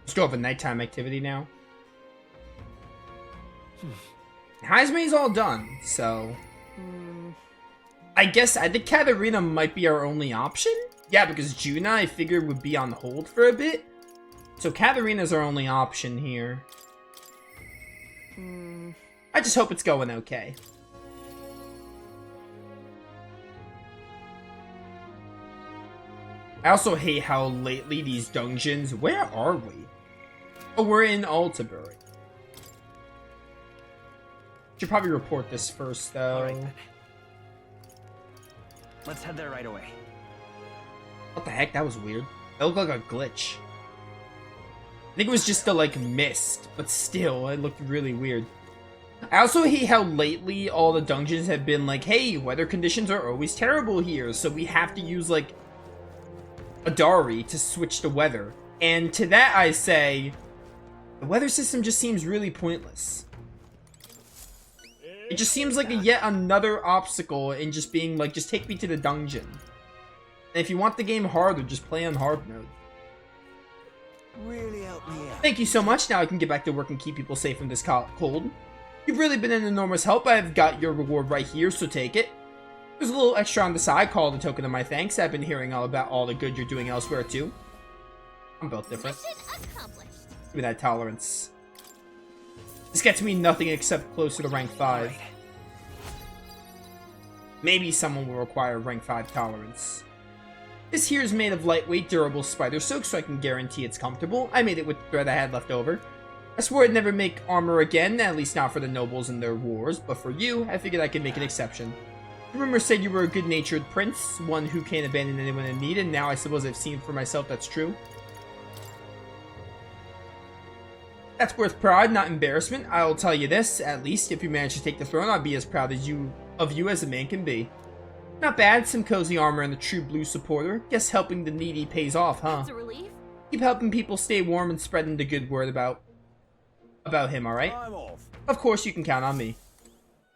Still have a nighttime activity now. Heisman's all done, so... I think Katarina might be our only option? Yeah, because Juna, I figured, would be on hold for a bit. So Katarina's our only option here. I just hope it's going okay. I also hate how lately these dungeons... Where are we? Oh, we're in Altabury. Should probably report this first, though. All right, then. Let's head there right away. What the heck? That was weird. That looked like a glitch. I think it was just the, like, mist. But still, it looked really weird. I also hate how lately all the dungeons have been like, hey, weather conditions are always terrible here, so we have to use, like, Adari to switch the weather. And to that I say, the weather system just seems really pointless. It just seems like yet another obstacle in just being like, just take me to the dungeon. And if you want the game harder, just play on hard mode. Really help me out. Thank you so much. Now I can get back to work and keep people safe from this cold. You've really been an enormous help. I've got your reward right here, so take it. There's a little extra on the side called a token of my thanks. I've been hearing all about all the good you're doing elsewhere too. I'm built different. Give me that tolerance. This gets me nothing except closer to rank 5. Maybe someone will require rank 5 tolerance. This here is made of lightweight, durable spider silk, so I can guarantee it's comfortable. I made it with the thread I had left over. I swore I'd never make armor again, at least not for the nobles and their wars, but for you, I figured I could make an exception. The rumor said you were a good-natured prince, one who can't abandon anyone in need, and now I suppose I've seen for myself that's true. That's worth pride, not embarrassment. I'll tell you this, at least, if you manage to take the throne, I'll be as proud as you as a man can be. Not bad, some cozy armor and a true blue supporter. Guess helping the needy pays off, huh? That's a relief. Keep helping people stay warm and spreading the good word about him, alright? I'm off. Of course you can count on me.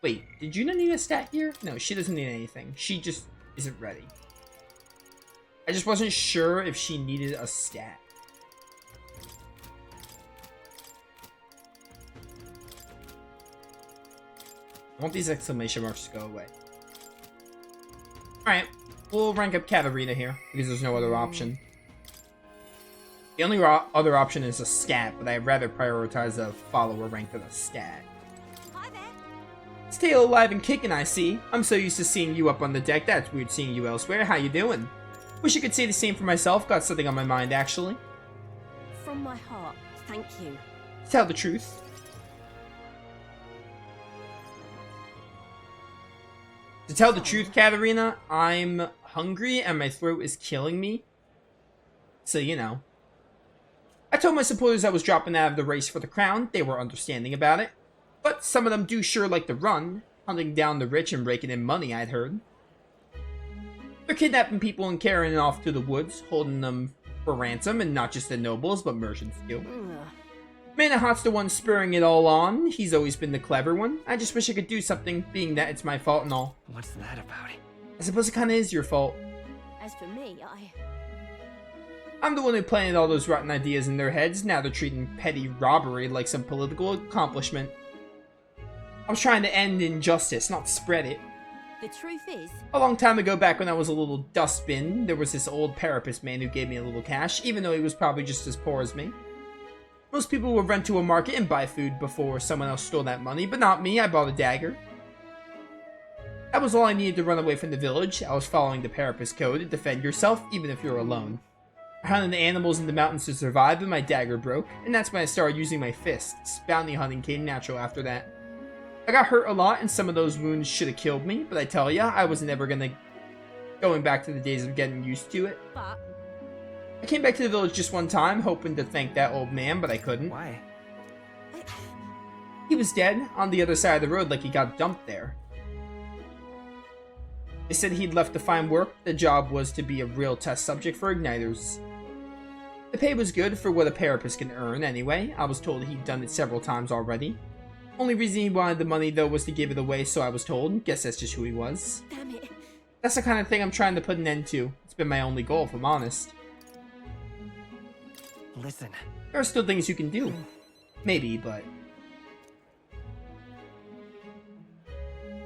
Wait, did Juna need a stat here? No, she doesn't need anything. She just isn't ready. I just wasn't sure if she needed a stat. I want these exclamation marks to go away. Alright, we'll rank up Katarina here, because there's no other option. The only other option is a stat, but I'd rather prioritize a follower rank than a stat. Hi there. Still alive and kicking, I see. I'm so used to seeing you up on the deck, that's weird seeing you elsewhere. How you doing? Wish I could say the same for myself, got something on my mind, actually. From my heart, thank you. To tell the truth. To tell the truth, Katarina, I'm hungry and my throat is killing me. So, you know. I told my supporters I was dropping out of the race for the crown. They were understanding about it. But some of them do sure like to run, hunting down the rich and raking in money, I'd heard. They're kidnapping people and carrying off to the woods, holding them for ransom, and not just the nobles, but merchants too. Manahot's the one spurring it all on. He's always been the clever one. I just wish I could do something, being that it's my fault and all. What's that about? I suppose it kinda is your fault. As for me, I'm the one who planted all those rotten ideas in their heads. Now they're treating petty robbery like some political accomplishment. I was trying to end injustice, not spread it. the truth is, A long time ago, back when I was a little dustbin, there was this old parapet man who gave me a little cash, even though he was probably just as poor as me. Most people would run to a market and buy food before someone else stole that money, but not me. I bought a dagger. That was all I needed to run away from the village. I was following the parapet code to defend yourself, even if you're alone. I hunted the animals in the mountains to survive, but my dagger broke, and that's when I started using my fists. Bounty hunting came natural after that. I got hurt a lot, and some of those wounds should have killed me, but I tell ya, I was never going back to the days of getting used to it. but I came back to the village just one time, hoping to thank that old man, but I couldn't. Why? He was dead, on the other side of the road like he got dumped there. They said he'd left to find work. The job was to be a real test subject for igniters. The pay was good for what a parapet can earn anyway. I was told he'd done it several times already. Only reason he wanted the money though was to give it away, so I was told. Guess that's just who he was. damn it. That's the kind of thing I'm trying to put an end to. It's been my only goal, if I'm honest. Listen, There are still things you can do. Maybe, but...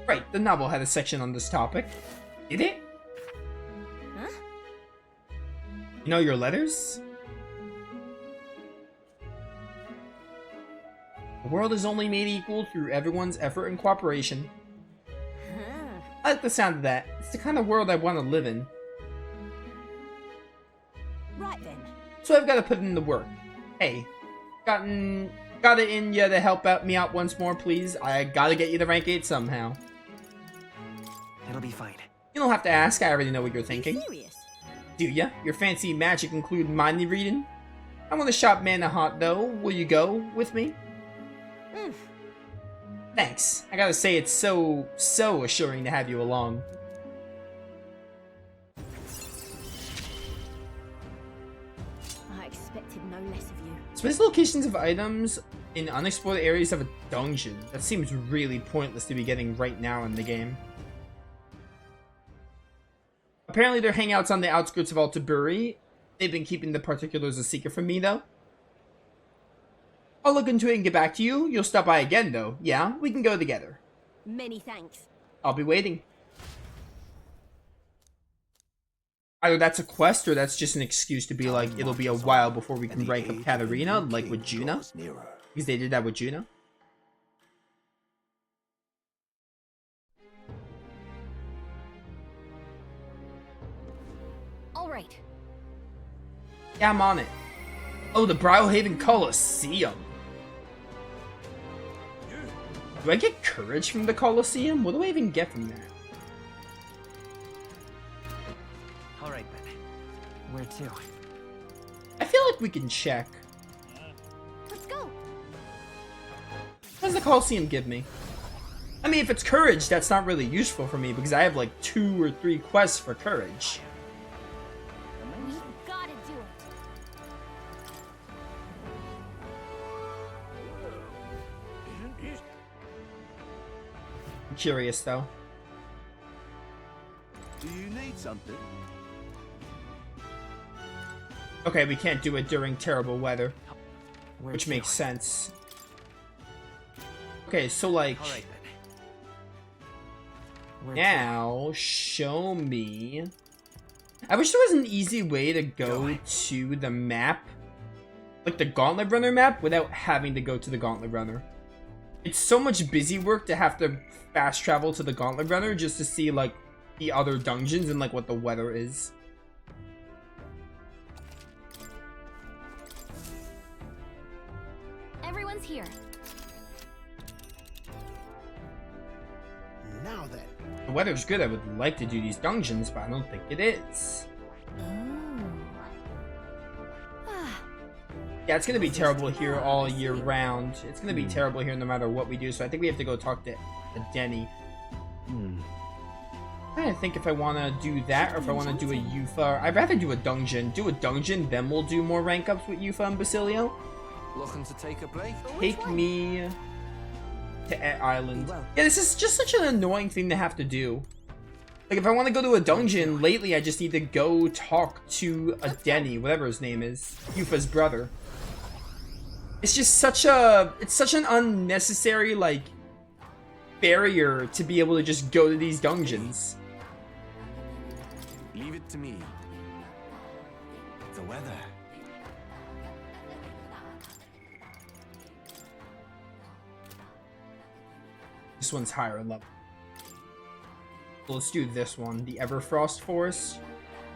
Right, the novel had a section on this topic. Did it? Huh? You know your letters? The world is only made equal through everyone's effort and cooperation. Huh. I like the sound of that. It's the kind of world I want to live in. Right then. So I've got to put in the work. Hey, got it in ya to help me out once more, please? I gotta get you to rank 8 somehow. It'll be fine. You don't have to ask, I already know what you're Are you thinking. serious? Do ya? Your fancy magic include mind reading? I want to shop Mana Hot though. Will you go with me? Mm. Thanks. I gotta say it's so assuring to have you along. I expected no less of you. Space locations of items in unexplored areas of a dungeon. That seems really pointless to be getting right now in the game. Apparently their hangouts on the outskirts of Altaburi. They've been keeping the particulars a secret from me though. I'll look into it and get back to you. You'll stop by again though. Yeah, we can go together. Many thanks. I'll be waiting. Either that's a quest or that's just an excuse to be like, it'll be a while before we can rank up Katarina, like with Juna. Because they did that with Juna. Alright. Yeah, I'm on it. Oh, the Browhaven Coliseum. Do I get courage from the Coliseum? What do I even get from that? Alright then. Where to? I feel like we can check. Let's go. What does the Coliseum give me? I mean, if it's courage, that's not really useful for me because I have like 2 or 3 quests for courage. We've gotta do it. I'm curious though. Do you need something? Okay, we can't do it during terrible weather, Where which to? makes sense. Okay, so like, Alright then. Where to? now show me. I wish there was an easy way to go to the map, like the Gauntlet Runner map, without having to go to the Gauntlet Runner. It's so much busy work to have to fast travel to the Gauntlet Runner just to see like the other dungeons and like what the weather is. Everyone's here. Now then. The weather's good. I would like to do these dungeons, but I don't think it is. Yeah, it's gonna be terrible here all year round. It's gonna be terrible here no matter what we do, so I think we have to go talk to Denny. I'm trying to think if I want to do that or if I want to do a Yufa. I'd rather do a dungeon. Do a dungeon, then we'll do more rank ups with Yufa and Basilio. Looking to take a break? Take me to Island. Well. Yeah, this is just such an annoying thing to have to do. Like, if I want to go to a dungeon, lately I just need to go talk to a Denny, whatever his name is. Yufa's brother. It's just such an unnecessary, like, barrier to be able to just go to these dungeons. Leave it to me. The weather. This one's higher level. So let's do this one, the Everfrost Forest.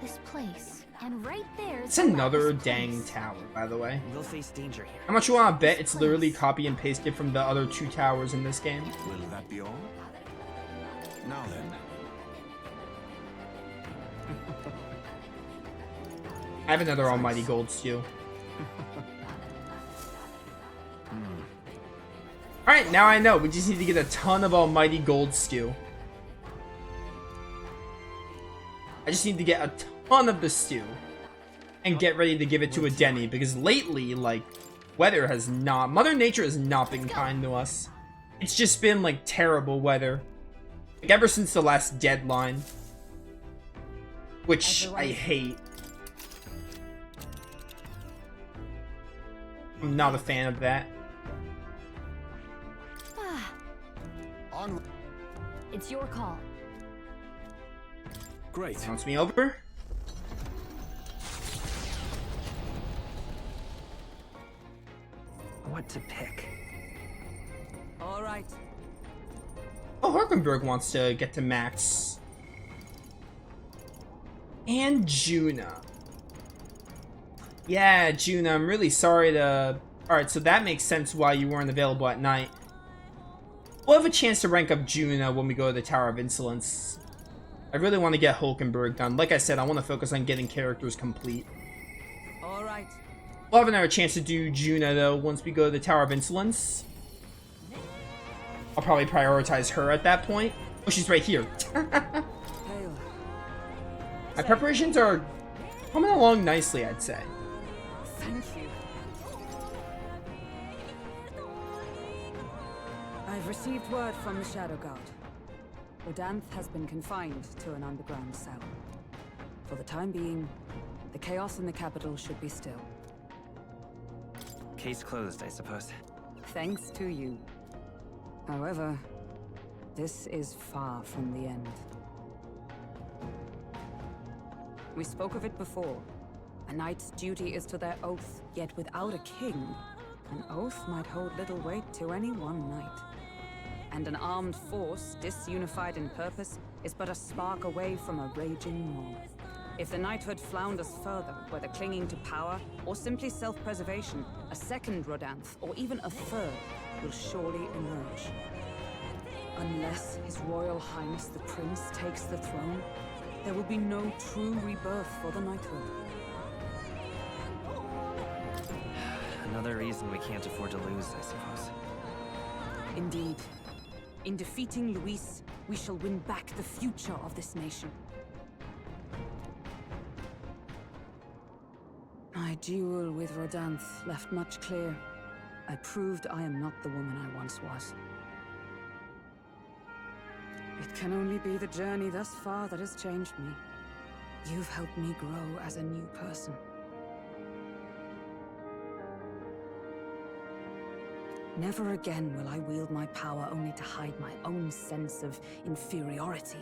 This place. And right there. It's another dang tower, by the way. We'll face danger here. How much you want to bet it's literally copy and pasted from the other 2 towers in this game? Will that be all? Now then. I have another Almighty Gold Stew. Alright, now I know. We just need to get a ton of Almighty Gold Stew. I just need to get a ton of the stew. And get ready to give it to a Denny. Because lately, like, weather has not... Mother Nature has not been kind to us. It's just been, like, terrible weather. Like, ever since the last deadline. Which I hate. I'm not a fan of that. On. It's your call. Great. Bounce me over. What to pick? All right. Oh, Hulkenberg wants to get to max. And Juna. Yeah, Juna, I'm really sorry to... Alright, so that makes sense why you weren't available at night. We'll have a chance to rank up Juna when we go to the Tower of Insolence. I really want to get Hulkenberg done. Like I said, I want to focus on getting characters complete. All right. We'll have another chance to do Juna, though, once we go to the Tower of Insolence. I'll probably prioritize her at that point. Oh, she's right here. Hail. My preparations are coming along nicely, I'd say. Thank you. I've received word from the Shadow Guard. Rodanth has been confined to an underground cell. For the time being, the chaos in the capital should be still. Case closed, I suppose. Thanks to you. However, this is far from the end. We spoke of it before. A knight's duty is to their oath, yet without a king, an oath might hold little weight to any one knight. And an armed force, disunified in purpose, is but a spark away from a raging mob. If the knighthood flounders further, whether clinging to power or simply self-preservation, a second Rodanth, or even a third, will surely emerge. Unless His Royal Highness the Prince takes the throne, there will be no true rebirth for the knighthood. Another reason we can't afford to lose, I suppose. Indeed. In defeating Luis, we shall win back the future of this nation. My duel with Rodanth left much clear. I proved I am not the woman I once was. It can only be the journey thus far that has changed me. You've helped me grow as a new person. Never again will I wield my power only to hide my own sense of inferiority.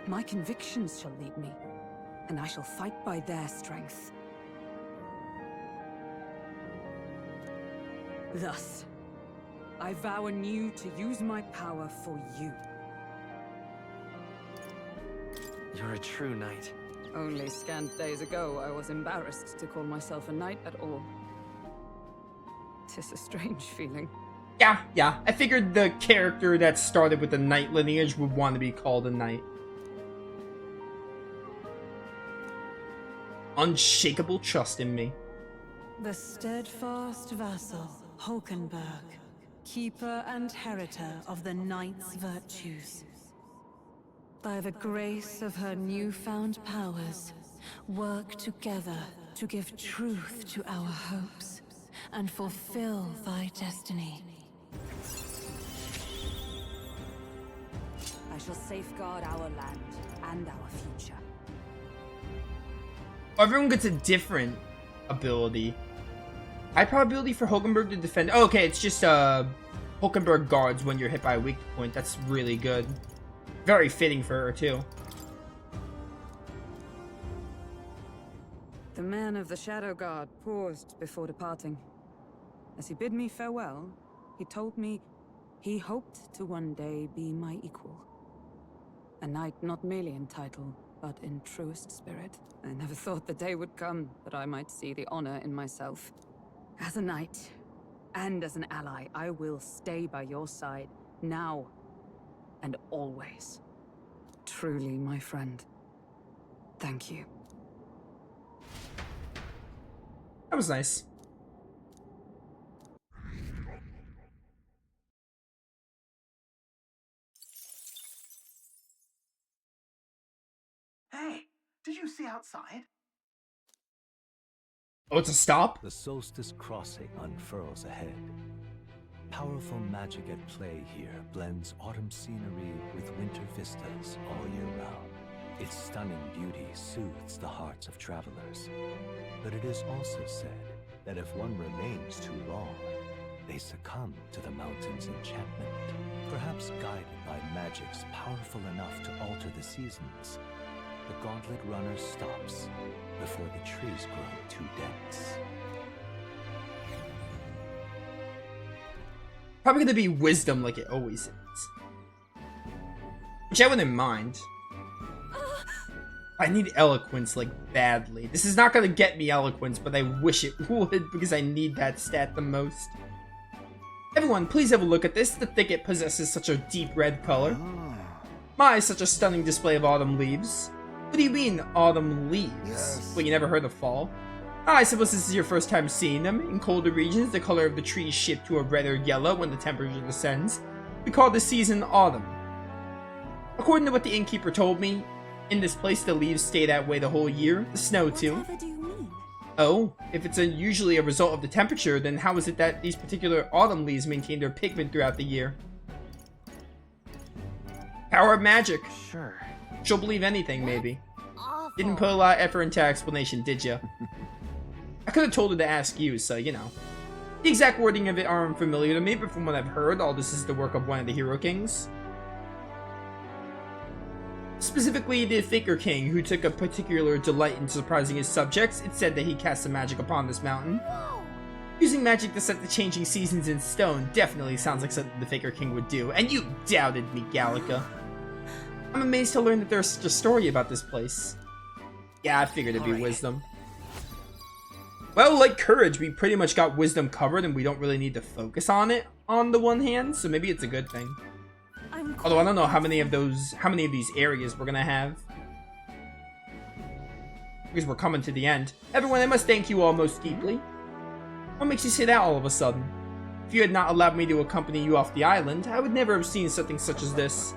My convictions shall lead me, and I shall fight by their strength. Thus, I vow anew to use my power for you. You're a true knight. Only scant days ago, I was embarrassed to call myself a knight at all. 'Tis a strange feeling. Yeah. I figured the character that started with the knight lineage would want to be called a knight. Unshakable trust in me. The steadfast vassal, Hulkenberg, keeper and heritor of the knight's virtues. By the grace of her newfound powers, work together to give truth to our hopes and fulfill thy destiny. I shall safeguard our land and our future. Everyone gets a different ability. High probability for Hulkenberg to defend. Oh, okay, it's just Hulkenberg guards when you're hit by a weak point. That's really good. Very fitting for her too. The man of the Shadow Guard paused before departing. As he bid me farewell, he told me he hoped to one day be my equal. A knight not merely in title, but in truest spirit. I never thought the day would come that I might see the honor in myself. As a knight, and as an ally, I will stay by your side, now and always. Truly, my friend. Thank you. That was nice. Hey, did you see outside? Oh, it's a stop? The solstice crossing unfurls ahead. Powerful magic at play here blends autumn scenery with winter vistas all year round. Its stunning beauty soothes the hearts of travelers. But it is also said, that if one remains too long, they succumb to the mountain's enchantment. Perhaps guided by magics powerful enough to alter the seasons, the Gauntlet Runner stops before the trees grow too dense. Probably gonna be wisdom like it always is. Which I wouldn't mind. I need eloquence, like, badly. This is not gonna get me eloquence, but I wish it would, because I need that stat the most. Everyone, please have a look at this. The thicket possesses such a deep red color. My, such a stunning display of autumn leaves. What do you mean, autumn leaves? Yes. Well, you never heard of fall? I suppose this is your first time seeing them. In colder regions, the color of the trees shift to a red or yellow when the temperature descends. We call this season autumn. According to what the innkeeper told me, in this place the leaves stay that way the whole year. The snow too. Whatever do you mean? Oh, if it's usually a result of the temperature, then how is it that these particular autumn leaves maintain their pigment throughout the year? Power of magic. Sure. She'll believe anything, maybe. Awful. Didn't put a lot of effort into our explanation, did ya? I could have told her to ask you, so you know. The exact wording of it aren't familiar to me, but from what I've heard, all this is the work of one of the Hero Kings. Specifically, the Faker King, who took a particular delight in surprising his subjects. It's said that he cast some magic upon this mountain. Using magic to set the changing seasons in stone definitely sounds like something the Faker King would do, and you doubted me, Gallica. I'm amazed to learn that there's such a story about this place. Yeah, I figured it'd be Alright. wisdom. Well, like courage, we pretty much got wisdom covered, and we don't really need to focus on it on the one hand, so maybe it's a good thing. Although I don't know how many of these areas we're gonna have. Because we're coming to the end. Everyone, I must thank you all most deeply. What makes you say that all of a sudden? If you had not allowed me to accompany you off the island, I would never have seen something such as this.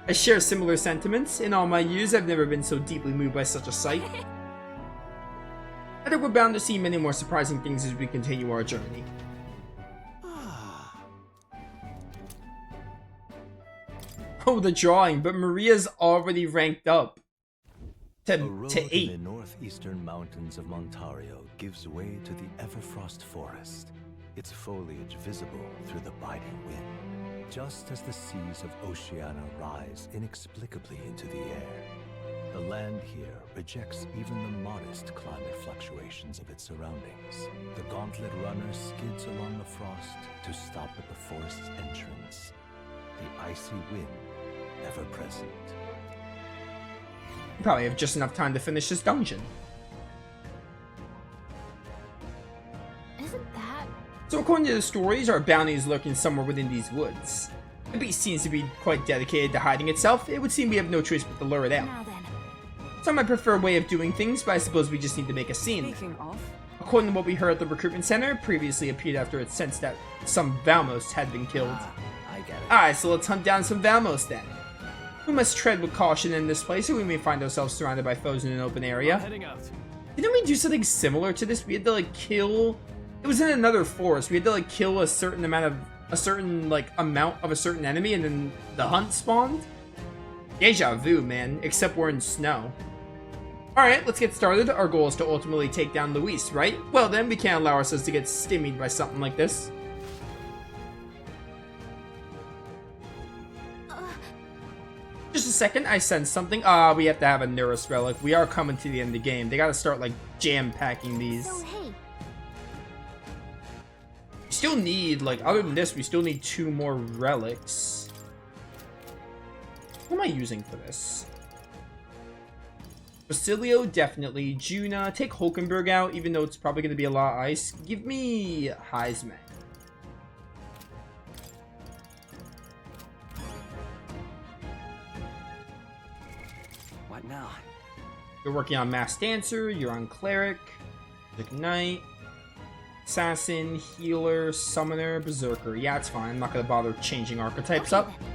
I share similar sentiments. In all my years, I've never been so deeply moved by such a sight. I think we're bound to see many more surprising things as we continue our journey. Oh, the drawing, but Maria's already ranked up A to road 8. in the northeastern mountains of Montario gives way to the Everfrost Forest, its foliage visible through the biting wind. Just as the seas of Oceania rise inexplicably into the air, the land here rejects even the modest climate fluctuations of its surroundings. The Gauntlet Runner skids along the frost to stop at the forest's entrance, the icy wind ever present. Probably have just enough time to finish this dungeon. Isn't that? So according to the stories, our bounty is lurking somewhere within these woods. The beast seems to be quite dedicated to hiding itself. It would seem we have no choice but to lure it out. Now then. Some might prefer a way of doing things, but I suppose we just need to make a scene. Speaking of, According to what we heard at the recruitment center, previously appeared after it sensed that some Valmos had been killed. I get it. Alright, so let's hunt down some Valmos then. We must tread with caution in this place, or we may find ourselves surrounded by foes in an open area. Heading out. Didn't we do something similar to this? We had to like kill... It was in another forest. We had to like kill a certain amount of a certain of a certain enemy, and then the hunt spawned? Deja vu, man. Except we're in snow. Alright, let's get started. Our goal is to ultimately take down Luis, right? Well then, we can't allow ourselves to get stymied by something like this. Just a second, I sense something. We have to have a Neurus Relic. We are coming to the end of the game. They gotta start, like, jam-packing these. So hey, We still need, like, other than this, we still need 2 more relics. What am I using for this? Basilio, definitely. Juna, take Hulkenberg out, even though it's probably gonna be a lot of ice. Give me Heisman. What now? You're working on Mass Dancer, you're on Cleric, Magic Knight, Assassin, Healer, Summoner, Berserker. Yeah, it's fine. I'm not gonna bother changing archetypes okay up. then.